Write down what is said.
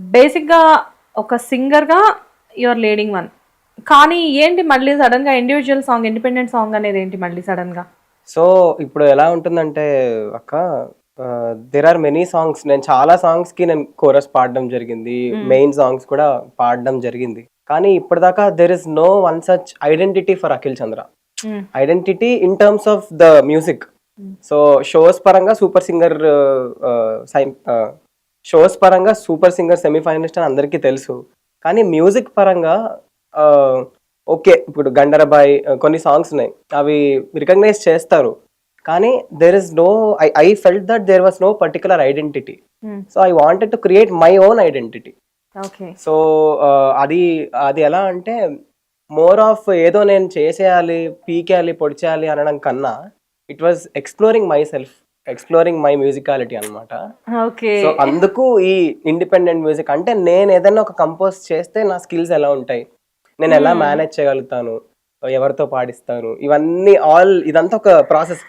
బేసిక్‌గా ఒక సింగర్‌గా యూ ఆర్ లీడింగ్ వన్. కానీ ఏంటి మళ్ళీ సడెన్‌గా ఇండివిడ్యువల్ సాంగ్, ఇండిపెండెంట్ సాంగ్ అనేదేంటి మళ్ళీ సడెన్‌గా? సో, ఇప్పుడు ఎలా ఉంటుందంటే అక్క దేర్ ఆర్ మెనీ సాంగ్స్. నేను చాలా సాంగ్స్‌కి నేను కోరస్ పాడడం జరిగింది. హ్మ్. మెయిన్ సాంగ్స్ కూడా పాడడం జరిగింది. కానీ ఇప్పటిదాకా there is no one such identity for Akhil Chandra. Hmm. Identity in terms of the music. Hmm. So, shows పరంగా సూపర్ సింగర్ ఆహ్, షోస్ పరంగా సూపర్ సింగర్ సెమీ ఫైనలిస్ట్ అని అందరికీ తెలుసు. కానీ మ్యూజిక్ పరంగా ఆహ్, ఓకే. ఇప్పుడు 'గండరబాయ్' కొన్ని సాంగ్స్ ఉన్నాయి. అవి రికగ్నైజ్ చేస్తారు. కానీ there is no I felt that there was no particular identity. Hmm. So, I wanted to create my own identity. Okay. So, అది అది ఎలా అంటే మోర్ ఆఫ్ ఏదో నేను చేసేయాలి, పీకేయాలి, పొడిచేయాలి అనడం కన్నా it was exploring my self. Exploring my musicality అన్నమాట. ఓకే. సో, అందుకు ఈ ఇండిపెండెంట్ మ్యూజిక్ అంటే నేనేదన్నా ఒక కంపోజ్ చేస్తే నా స్కిల్స్ ఎలా ఉంటాయి? నేనెలా హ్మ్. మేనేజ్ చేయగలుగుతాను? ఎవరితో పాడిస్తాను? ఇవన్నీ ఇదంతా ఒక ప్రాసెస్.